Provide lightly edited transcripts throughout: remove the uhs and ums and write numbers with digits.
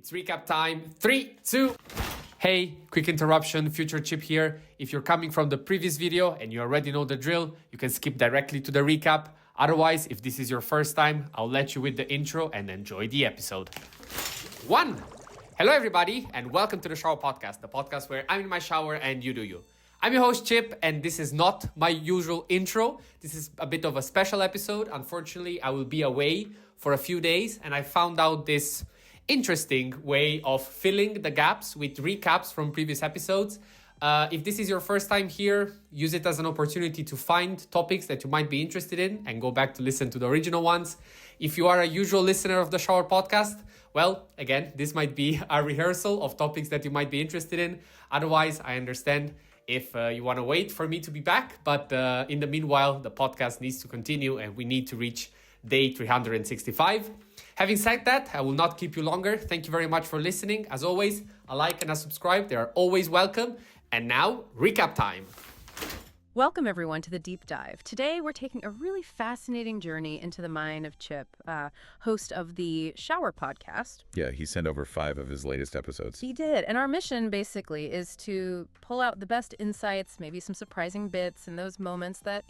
It's recap time. 3, 2. Hey, quick interruption, Future Chip here. If you're coming from the previous video and you already know the drill, you can skip directly to the recap. Otherwise, if this is your first time, I'll let you with the intro and enjoy the episode. 1. Hello everybody and welcome to the Shower Podcast, the podcast where I'm in my shower and you do you. I'm your host Chip and this is not my usual intro. This is a bit of a special episode. Unfortunately, I will be away for a few days and I found out this interesting way of filling the gaps with recaps from previous episodes. If this is your first time here, use it as an opportunity to find topics that you might be interested in and go back to listen to the original ones. If you are a usual listener of the Shower Podcast, well, again, this might be a rehearsal of topics that you might be interested in. Otherwise, I understand if you want to wait for me to be back. But in the meanwhile, the podcast needs to continue and we need to reach day 365. Having said that, I will not keep you longer. Thank you very much for listening. As always, a like and a subscribe. They are always welcome. And now, recap time. Welcome, everyone, to the Deep Dive. Today, we're taking a really fascinating journey into the mind of Chip, host of the Shower Podcast. Yeah, he sent over 5 of his latest episodes. He did. And our mission, basically, is to pull out the best insights, maybe some surprising bits, and those moments that,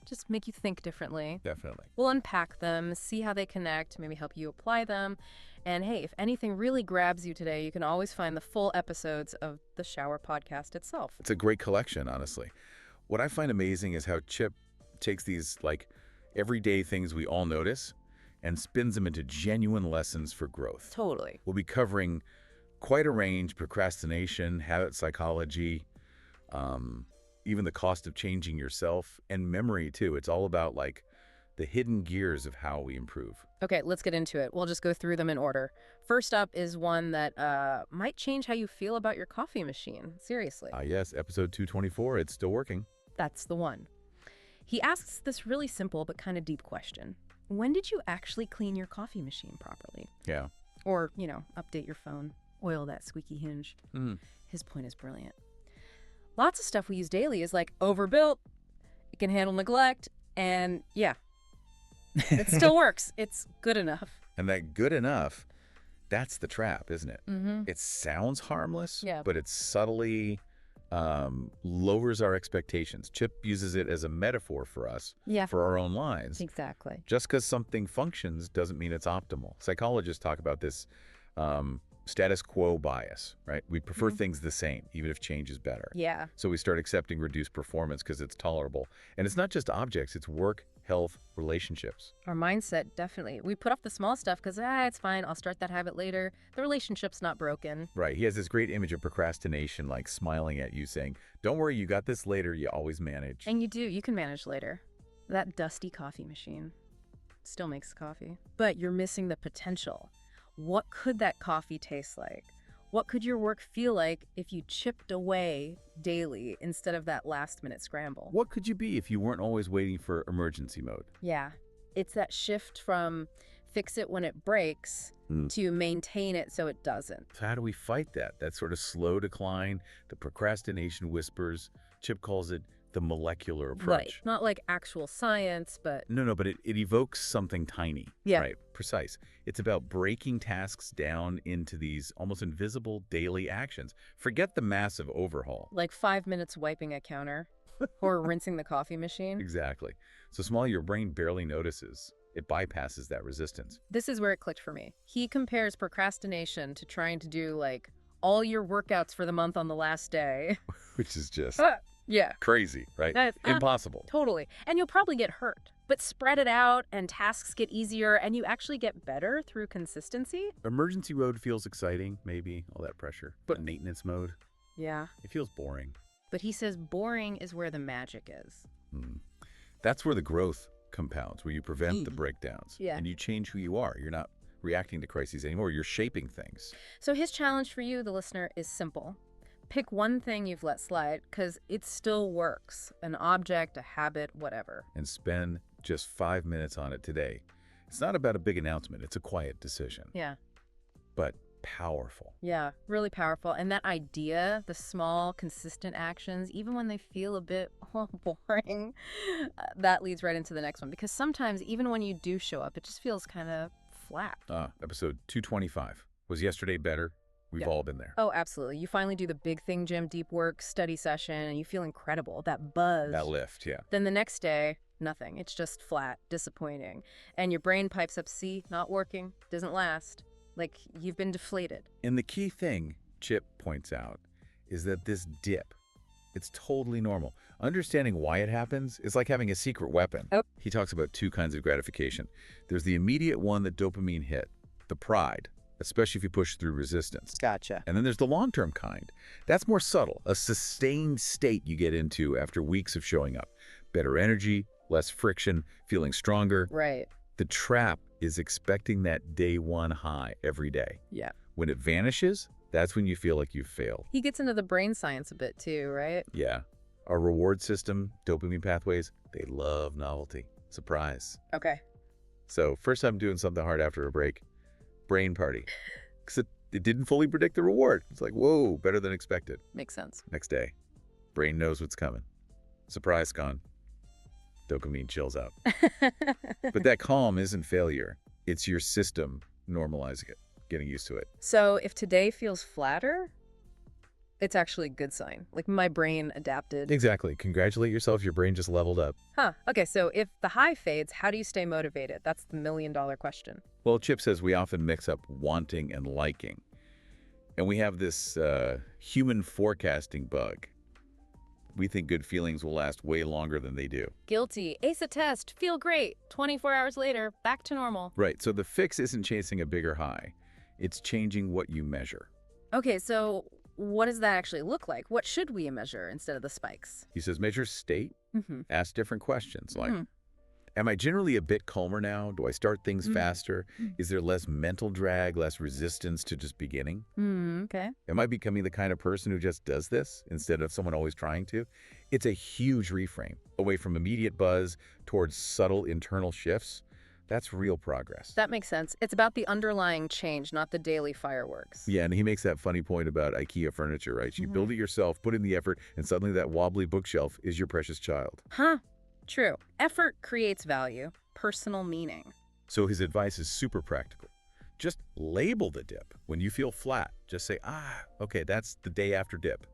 just make you think differently. Definitely. We'll unpack them, see how they connect, maybe help you apply them. And hey, if anything really grabs you today, you can always find the full episodes of the Shower Podcast itself. It's a great collection, honestly. What I find amazing is how Chip takes these, everyday things we all notice and spins them into genuine lessons for growth. Totally. We'll be covering quite a range: procrastination, habit psychology, even the cost of changing yourself, and memory, too. It's all about, the hidden gears of how we improve. Okay, let's get into it. We'll just go through them in order. First up is one that might change how you feel about your coffee machine. Seriously. Yes, episode 224. It's still working. That's the one. He asks this really simple but kind of deep question. When did you actually clean your coffee machine properly? Yeah. Or, update your phone, oil that squeaky hinge. His point is brilliant. Lots of stuff we use daily is overbuilt, it can handle neglect, and yeah, it still works. It's good enough. And that good enough, that's the trap, isn't it? Mm-hmm. It sounds harmless, Yeah. but it subtly lowers our expectations. Chip uses it as a metaphor for us, for our own lives. Exactly. Just because something functions doesn't mean it's optimal. Psychologists talk about this status quo bias, right? We prefer things the same, even if change is better. Yeah. So we start accepting reduced performance because it's tolerable. And it's not just objects, it's work, health, relationships. Our mindset, definitely. We put off the small stuff because, it's fine. I'll start that habit later. The relationship's not broken. Right. He has this great image of procrastination, smiling at you saying, don't worry, you got this later. You always manage. And you do. You can manage later. That dusty coffee machine still makes coffee. But you're missing the potential. What could that coffee taste like? What could your work feel like if you chipped away daily instead of that last-minute scramble? What could you be if you weren't always waiting for emergency mode? Yeah. It's that shift from fix it when it breaks to maintain it so it doesn't. So how do we fight that? That sort of slow decline, the procrastination whispers. Chip calls it the molecular approach. Right. Not like actual science, but... No, but it evokes something tiny. Yeah. Right. Precise. It's about breaking tasks down into these almost invisible daily actions. Forget the massive overhaul. Like 5 minutes wiping a counter or rinsing the coffee machine. Exactly. So small your brain barely notices. It bypasses that resistance. This is where it clicked for me. He compares procrastination to trying to do all your workouts for the month on the last day. Which is just Yeah. crazy, right? That's, impossible. Totally. And you'll probably get hurt. But spread it out and tasks get easier and you actually get better through consistency. Emergency mode feels exciting, maybe, all that pressure. But maintenance mode, Yeah. it feels boring. But he says boring is where the magic is. That's where the growth compounds, where you prevent the breakdowns. Yeah. And you change who you are. You're not reacting to crises anymore. You're shaping things. So his challenge for you, the listener, is simple. Pick one thing you've let slide because it still works. An object, a habit, whatever. And spend just 5 minutes on it today. It's not about a big announcement. It's a quiet decision. Yeah. But powerful. Yeah, really powerful. And that idea, the small, consistent actions, even when they feel a bit boring, that leads right into the next one. Because sometimes, even when you do show up, it just feels kind of flat. Episode 225. Was yesterday better? We've Yeah. all been there. Oh, absolutely. You finally do the big thing, gym, deep work, study session, and you feel incredible. That buzz. That lift, yeah. Then the next day, nothing. It's just flat, disappointing. And your brain pipes up, see, not working, doesn't last. Like you've been deflated. And the key thing, Chip points out, is that this dip, it's totally normal. Understanding why it happens is like having a secret weapon. Oh. He talks about two kinds of gratification. There's the immediate one that dopamine hit, the pride, especially if you push through resistance. Gotcha. And then there's the long-term kind. That's more subtle, a sustained state you get into after weeks of showing up. Better energy, less friction, feeling stronger. Right. The trap is expecting that day one high every day. Yeah. When it vanishes, that's when you feel like you've failed. He gets into the brain science a bit too, right? Yeah. Our reward system, dopamine pathways, they love novelty. Surprise. Okay. So first time doing something hard after a break, brain party. Because it didn't fully predict the reward. It's like, whoa, better than expected. Makes sense. Next day, brain knows what's coming. Surprise gone. Dopamine chills out. But that calm isn't failure. It's your system normalizing it, getting used to it. So if today feels flatter, it's actually a good sign. Like my brain adapted. Exactly. Congratulate yourself. Your brain just leveled up. Huh. Okay, so if the high fades, how do you stay motivated? That's the million-dollar question. Well, Chip says we often mix up wanting and liking. And we have this human forecasting bug. We think good feelings will last way longer than they do. Guilty. Ace a test. Feel great. 24 hours later, back to normal. Right. So the fix isn't chasing a bigger high. It's changing what you measure. Okay, so what does that actually look like? What should we measure instead of the spikes? He says measure state, Mm-hmm. ask different questions like, Mhm. am I generally a bit calmer now? Do I start things Mhm. faster? Is there less mental drag, less resistance to just beginning? Okay. Am I becoming the kind of person who just does this instead of someone always trying to? It's a huge reframe, away from immediate buzz towards subtle internal shifts. That's real progress. That makes sense. It's about the underlying change, not the daily fireworks. Yeah, and he makes that funny point about IKEA furniture, right? You build it yourself, put in the effort, and suddenly that wobbly bookshelf is your precious child. Huh. True. Effort creates value, personal meaning. So his advice is super practical. Just label the dip. When you feel flat, just say, okay, that's the day after dip.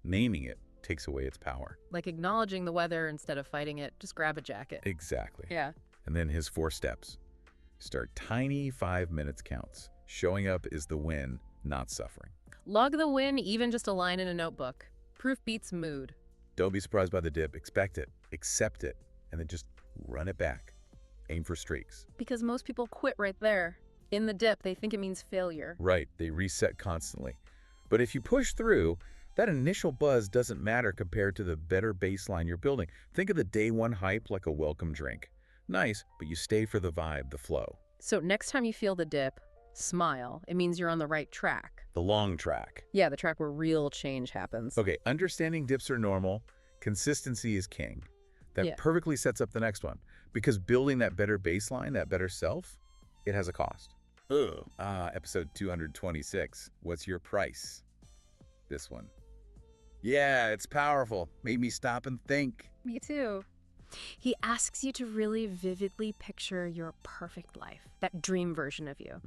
Naming it takes away its power. Like acknowledging the weather instead of fighting it, just grab a jacket. Exactly. Yeah. And then his 4 steps. Start tiny 5 minutes counts. Showing up is the win, not suffering. Log the win, even just a line in a notebook. Proof beats mood. Don't be surprised by the dip. Expect it, accept it, and then just run it back. Aim for streaks. Because most people quit right there. In the dip, they think it means failure. Right, they reset constantly. But if you push through, that initial buzz doesn't matter compared to the better baseline you're building. Think of the day one hype like a welcome drink. Nice, but you stay for the vibe, the flow. So next time you feel the dip, smile. It means you're on the right track. The long track. Yeah, the track where real change happens. Okay, understanding dips are normal. Consistency is king. That Yeah. perfectly sets up the next one. Because building that better baseline, that better self, it has a cost. Episode 226. What's your price? This one. Yeah, it's powerful. Made me stop and think. Me too. He asks you to really vividly picture your perfect life, that dream version of you.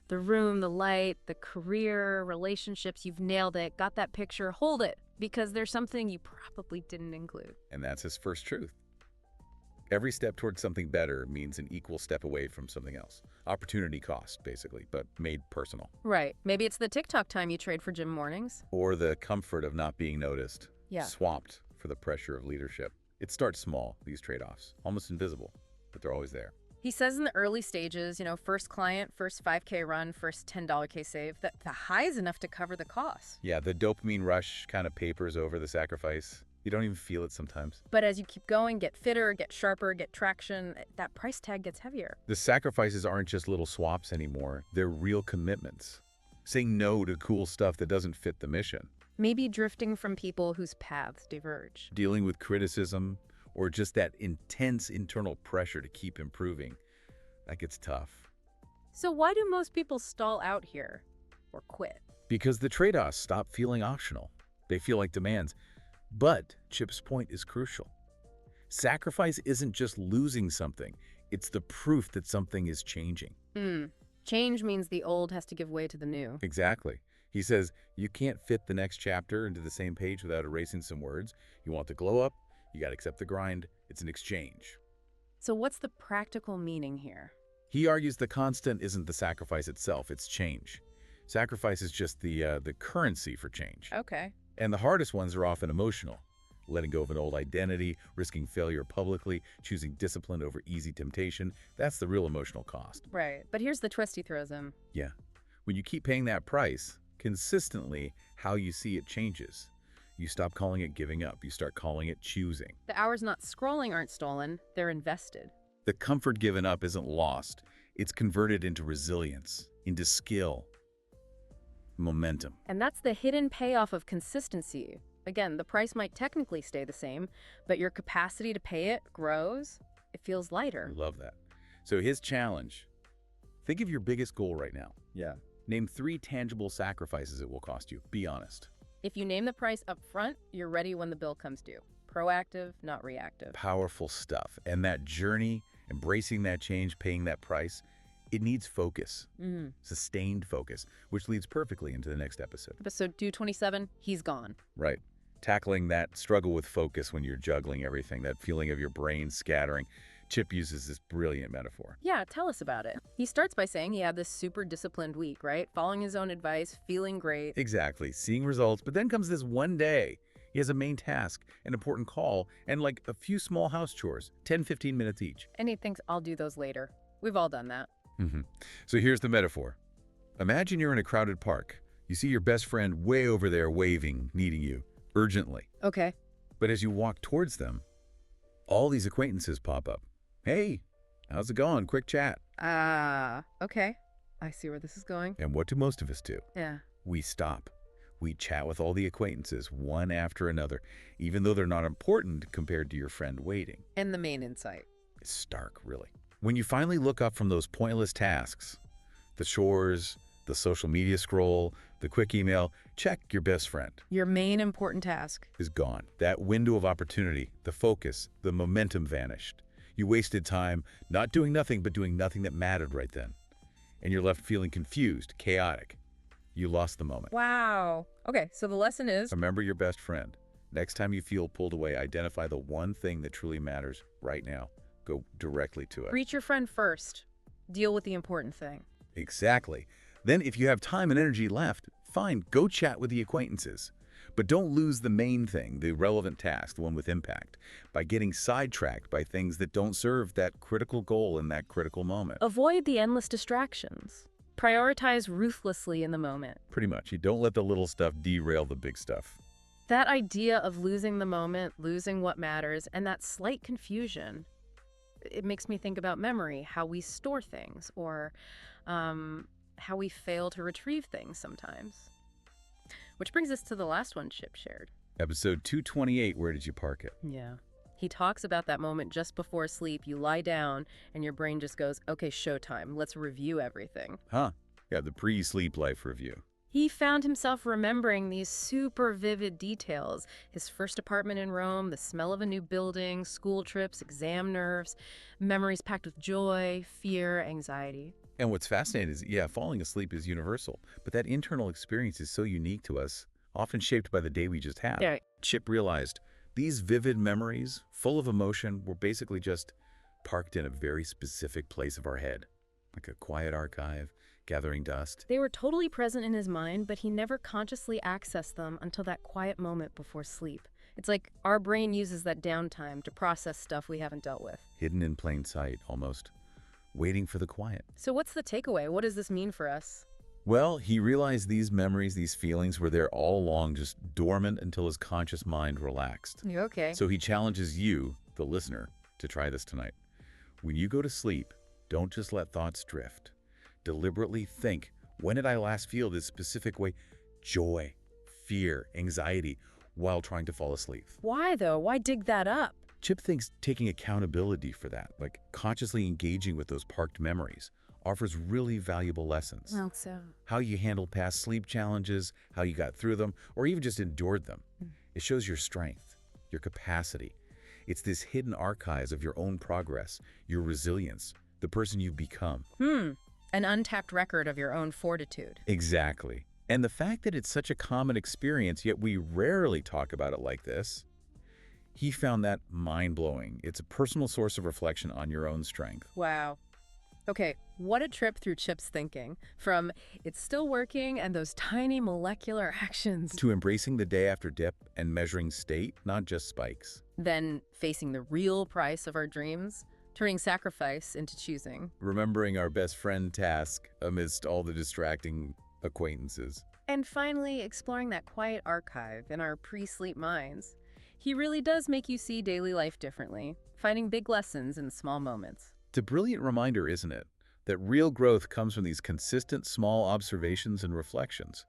The room, the light, the career, relationships, you've nailed it, got that picture, hold it, because there's something you probably didn't include. And that's his first truth. Every step towards something better means an equal step away from something else. Opportunity cost, basically, but made personal. Right. Maybe it's the TikTok time you trade for gym mornings. Or the comfort of not being noticed. Yeah. Swapped for the pressure of leadership. It starts small, these trade-offs, almost invisible, but they're always there. He says in the early stages, first client, first 5K run, first $10K save, that the high is enough to cover the cost. Yeah, the dopamine rush kind of papers over the sacrifice. You don't even feel it sometimes. But as you keep going, get fitter, get sharper, get traction, that price tag gets heavier. The sacrifices aren't just little swaps anymore. They're real commitments. Saying no to cool stuff that doesn't fit the mission. Maybe drifting from people whose paths diverge. Dealing with criticism or just that intense internal pressure to keep improving. That gets tough. So why do most people stall out here or quit? Because the trade-offs stop feeling optional. They feel like demands. But Chip's point is crucial. Sacrifice isn't just losing something. It's the proof that something is changing. Change means the old has to give way to the new. Exactly. He says, you can't fit the next chapter into the same page without erasing some words. You want the glow up, you got to accept the grind. It's an exchange. So what's the practical meaning here? He argues the constant isn't the sacrifice itself, it's change. Sacrifice is just the currency for change. Okay. And the hardest ones are often emotional. Letting go of an old identity, risking failure publicly, choosing discipline over easy temptation. That's the real emotional cost. Right. But here's the twist he throws in. Yeah. When you keep paying that price, consistently, how you see it changes. You stop calling it giving up. You start calling it choosing. The hours not scrolling aren't stolen, they're invested. The comfort given up isn't lost. It's converted into resilience, into skill, momentum. And that's the hidden payoff of consistency. Again, the price might technically stay the same, but your capacity to pay it grows. It feels lighter. I love that. So his challenge, think of your biggest goal right now. Yeah. Name 3 tangible sacrifices it will cost you. Be honest. If you name the price up front, you're ready when the bill comes due. Proactive, not reactive. Powerful stuff. And that journey, embracing that change, paying that price, it needs focus, sustained focus, which leads perfectly into the next episode. Episode 227, he's gone. Right. Tackling that struggle with focus when you're juggling everything, that feeling of your brain scattering. Chip uses this brilliant metaphor. Yeah, tell us about it. He starts by saying he had this super disciplined week, right? Following his own advice, feeling great. Exactly. Seeing results. But then comes this one day. He has a main task, an important call, and like a few small house chores, 10, 15 minutes each. And he thinks, I'll do those later. We've all done that. So here's the metaphor. Imagine you're in a crowded park. You see your best friend way over there waving, needing you, urgently. Okay. But as you walk towards them, all these acquaintances pop up. Hey, how's it going? Quick chat. Okay. I see where this is going. And what do most of us do? Yeah. We stop. We chat with all the acquaintances, one after another, even though they're not important compared to your friend waiting. And the main insight. It's stark, really. When you finally look up from those pointless tasks, the chores, the social media scroll, the quick email, check your best friend Your main important task. is gone. That window of opportunity, the focus, the momentum vanished. You wasted time not doing nothing, but doing nothing that mattered right then. And you're left feeling confused, chaotic. You lost the moment. Wow. Okay, so the lesson is... Remember your best friend. Next time you feel pulled away, identify the one thing that truly matters right now. Go directly to it. Reach your friend first. Deal with the important thing. Exactly. Then if you have time and energy left, fine, go chat with the acquaintances. But don't lose the main thing, the relevant task, the one with impact, by getting sidetracked by things that don't serve that critical goal in that critical moment. Avoid the endless distractions. Prioritize ruthlessly in the moment. Pretty much. You don't let the little stuff derail the big stuff. That idea of losing the moment, losing what matters, and that slight confusion, it makes me think about memory, how we store things, or how we fail to retrieve things sometimes. Which brings us to the last one Chip shared. Episode 228, Where Did You Park It? Yeah. He talks about that moment just before sleep. You lie down and your brain just goes, okay, showtime. Let's review everything. Huh. Yeah, the pre-sleep life review. He found himself remembering these super vivid details. His first apartment in Rome, the smell of a new building, school trips, exam nerves, memories packed with joy, fear, anxiety. And what's fascinating is, yeah, falling asleep is universal, but that internal experience is so unique to us, often shaped by the day we just had. Yeah. Chip realized these vivid memories, full of emotion, were basically just parked in a very specific place of our head, like a quiet archive, gathering dust. They were totally present in his mind, but he never consciously accessed them until that quiet moment before sleep. It's like our brain uses that downtime to process stuff we haven't dealt with. Hidden in plain sight, almost, waiting for the quiet. So what's the takeaway? What does this mean for us? Well, he realized these memories, these feelings were there all along, just dormant until his conscious mind relaxed. You okay? So he challenges you, the listener, to try this tonight. When you go to sleep, don't just let thoughts drift. Deliberately think, when did I last feel this specific way? Joy, fear, anxiety, while trying to fall asleep. Why though? Why dig that up? Chip thinks taking accountability for that, like consciously engaging with those parked memories, offers really valuable lessons. Well, so. How you handled past sleep challenges, how you got through them, or even just endured them. It shows your strength, your capacity. It's this hidden archives of your own progress, your resilience, the person you've become. An untapped record of your own fortitude. Exactly. And the fact that it's such a common experience, yet we rarely talk about it like this, he found that mind-blowing. It's a personal source of reflection on your own strength. Wow. Okay, what a trip through Chip's thinking. From it's still working and those tiny molecular actions, To embracing the day after dip and measuring state, not just spikes. then facing the real price of our dreams, turning sacrifice into choosing. Remembering our best friend task amidst all the distracting acquaintances. And finally, exploring that quiet archive in our pre-sleep minds. He really does make you see daily life differently, finding big lessons in small moments. It's a brilliant reminder, isn't it, that real growth comes from these consistent small observations and reflections.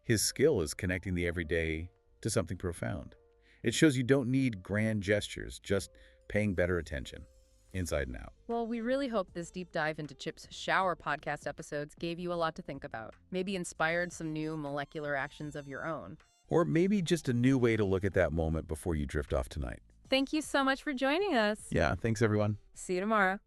His skill is connecting the everyday to something profound. It shows you don't need grand gestures, just paying better attention, inside and out. Well, we really hope this deep dive into Chip's shower podcast episodes gave you a lot to think about, maybe inspired some new molecular actions of your own. Or maybe just a new way to look at that moment before you drift off tonight. Thank you so much for joining us. Yeah, thanks everyone. See you tomorrow.